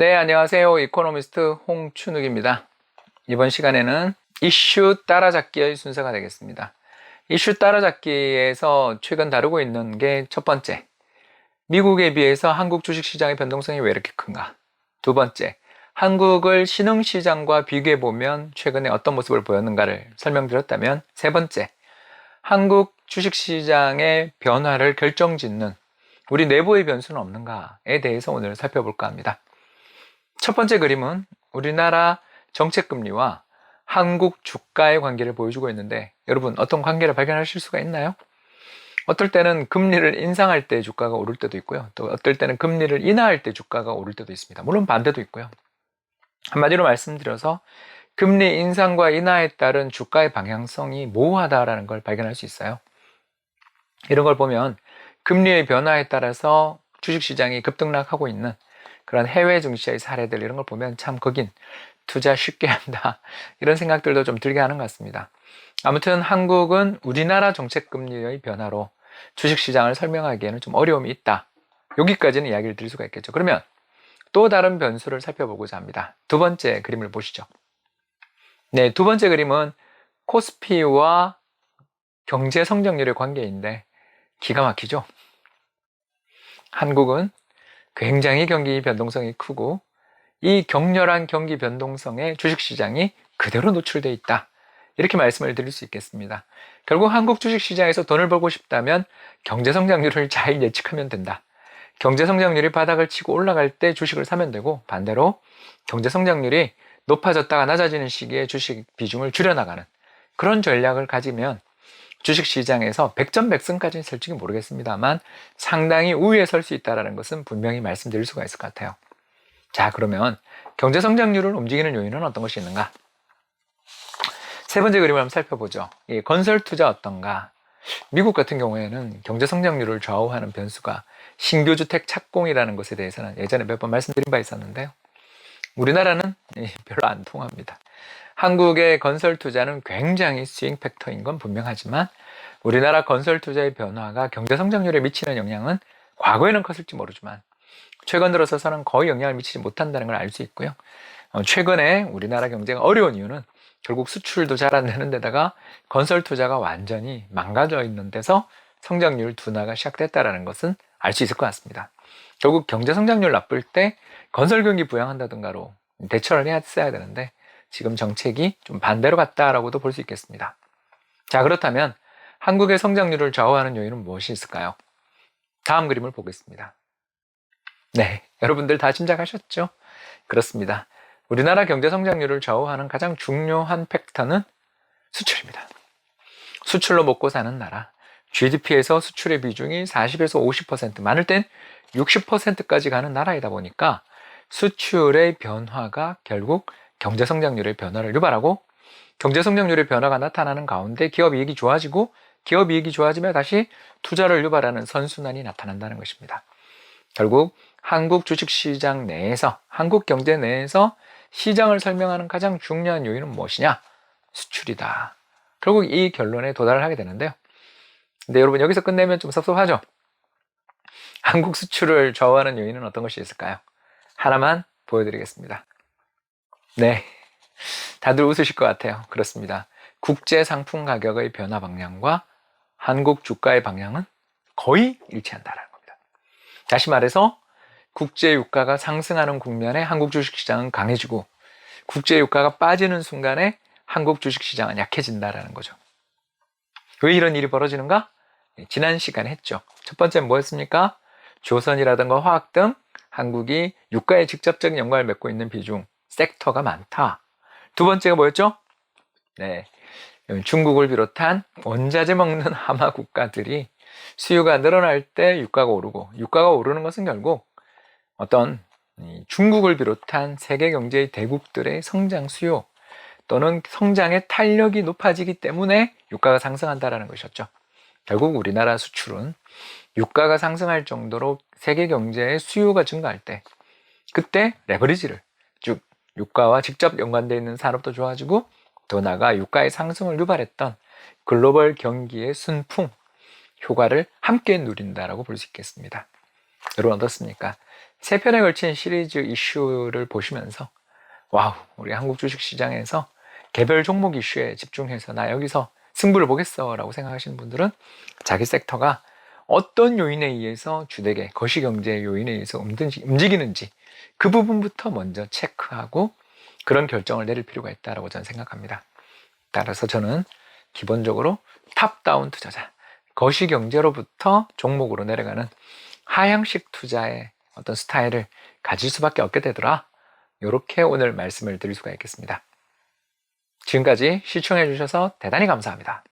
네, 안녕하세요. 이코노미스트 홍춘욱입니다. 이번 시간에는 이슈 따라잡기의 순서가 되겠습니다. 이슈 따라잡기에서 최근 다루고 있는 게 첫 번째, 미국에 비해서 한국 주식시장의 변동성이 왜 이렇게 큰가? 두 번째, 한국을 신흥시장과 비교해보면 최근에 어떤 모습을 보였는가를 설명드렸다면, 세 번째, 한국 주식시장의 변화를 결정짓는 우리 내부의 변수는 없는가에 대해서 오늘 살펴볼까 합니다. 첫 번째 그림은 우리나라 정책금리와 한국 주가의 관계를 보여주고 있는데, 여러분 어떤 관계를 발견하실 수가 있나요? 어떨 때는 금리를 인상할 때 주가가 오를 때도 있고요, 또 어떨 때는 금리를 인하할 때 주가가 오를 때도 있습니다. 물론 반대도 있고요. 한마디로 말씀드려서 금리 인상과 인하에 따른 주가의 방향성이 모호하다라는 걸 발견할 수 있어요. 이런 걸 보면 금리의 변화에 따라서 주식시장이 급등락하고 있는 그런 해외 증시의 사례들, 이런 걸 보면 참 거긴 투자 쉽게 한다, 이런 생각들도 좀 들게 하는 것 같습니다. 아무튼 한국은 우리나라 정책금리의 변화로 주식시장을 설명하기에는 좀 어려움이 있다, 여기까지는 이야기를 드릴 수가 있겠죠. 그러면 또 다른 변수를 살펴보고자 합니다. 두 번째 그림을 보시죠. 네, 두 번째 그림은 코스피와 경제 성장률의 관계인데 기가 막히죠. 한국은 굉장히 경기 변동성이 크고, 이 격렬한 경기 변동성에 주식시장이 그대로 노출되어 있다, 이렇게 말씀을 드릴 수 있겠습니다. 결국 한국 주식시장에서 돈을 벌고 싶다면 경제성장률을 잘 예측하면 된다. 경제성장률이 바닥을 치고 올라갈 때 주식을 사면 되고, 반대로 경제성장률이 높아졌다가 낮아지는 시기에 주식 비중을 줄여나가는 그런 전략을 가지면 주식시장에서 백전백승까지는 솔직히 모르겠습니다만 상당히 우위에 설 수 있다는 것은 분명히 말씀드릴 수가 있을 것 같아요. 자, 그러면 경제성장률을 움직이는 요인은 어떤 것이 있는가? 세 번째 그림을 한번 살펴보죠. 건설투자 어떤가? 미국 같은 경우에는 경제성장률을 좌우하는 변수가 신규주택 착공이라는 것에 대해서는 예전에 몇 번 말씀드린 바 있었는데요, 우리나라는 별로 안 통합니다. 한국의 건설 투자는 굉장히 스윙 팩터인 건 분명하지만 우리나라 건설 투자의 변화가 경제 성장률에 미치는 영향은 과거에는 컸을지 모르지만 최근 들어서는 거의 영향을 미치지 못한다는 걸 알 수 있고요. 최근에 우리나라 경제가 어려운 이유는 결국 수출도 잘 안 되는 데다가 건설 투자가 완전히 망가져 있는 데서 성장률 둔화가 시작됐다는 것은 알 수 있을 것 같습니다. 결국 경제 성장률 나쁠 때 건설 경기 부양한다든가로 대처를 했어야 되는데 지금 정책이 좀 반대로 갔다라고도 볼 수 있겠습니다. 자, 그렇다면 한국의 성장률을 좌우하는 요인은 무엇이 있을까요? 다음 그림을 보겠습니다. 네, 여러분들 다 짐작하셨죠? 그렇습니다. 우리나라 경제 성장률을 좌우하는 가장 중요한 팩터는 수출입니다. 수출로 먹고 사는 나라, GDP에서 수출의 비중이 40에서 50%, 많을 땐 60%까지 가는 나라이다 보니까 수출의 변화가 결국 경제 성장률의 변화를 유발하고, 경제 성장률의 변화가 나타나는 가운데 기업 이익이 좋아지고, 기업 이익이 좋아지면 다시 투자를 유발하는 선순환이 나타난다는 것입니다. 결국 한국 주식시장 내에서, 한국 경제 내에서 시장을 설명하는 가장 중요한 요인은 무엇이냐? 수출이다. 결국 이 결론에 도달을 하게 되는데요. 근데 여러분 여기서 끝내면 좀 섭섭하죠? 한국 수출을 좌우하는 요인은 어떤 것이 있을까요? 하나만 보여드리겠습니다. 네, 다들 웃으실 것 같아요. 그렇습니다. 국제 상품 가격의 변화 방향과 한국 주가의 방향은 거의 일치한다는 겁니다. 다시 말해서 국제 유가가 상승하는 국면에 한국 주식시장은 강해지고, 국제 유가가 빠지는 순간에 한국 주식시장은 약해진다는 거죠. 왜 이런 일이 벌어지는가? 지난 시간에 했죠. 첫 번째는 뭐였습니까? 조선이라든가 화학 등 한국이 유가에 직접적인 연관을 맺고 있는 비중, 섹터가 많다. 두 번째가 뭐였죠? 네, 중국을 비롯한 원자재 먹는 하마 국가들이 수요가 늘어날 때 유가가 오르고, 유가가 오르는 것은 결국 어떤 중국을 비롯한 세계 경제의 대국들의 성장 수요 또는 성장의 탄력이 높아지기 때문에 유가가 상승한다는 것이었죠. 결국 우리나라 수출은 유가가 상승할 정도로 세계 경제의 수요가 증가할 때, 그때 레버리지를, 즉 유가와 직접 연관되어 있는 산업도 좋아지고, 더 나아가 유가의 상승을 유발했던 글로벌 경기의 순풍 효과를 함께 누린다라고 볼 수 있겠습니다. 여러분 어떻습니까? 3편에 걸친 시리즈 이슈를 보시면서 와우, 우리 한국 주식시장에서 개별 종목 이슈에 집중해서 나 여기서 승부를 보겠어 라고 생각하시는 분들은 자기 섹터가 어떤 요인에 의해서 주되게 거시경제 요인에 의해서 움직이는지 그 부분부터 먼저 체크하고 그런 결정을 내릴 필요가 있다고 저는 생각합니다. 따라서 저는 기본적으로 탑다운 투자자, 거시경제로부터 종목으로 내려가는 하향식 투자의 어떤 스타일을 가질 수밖에 없게 되더라. 이렇게 오늘 말씀을 드릴 수가 있겠습니다. 지금까지 시청해 주셔서 대단히 감사합니다.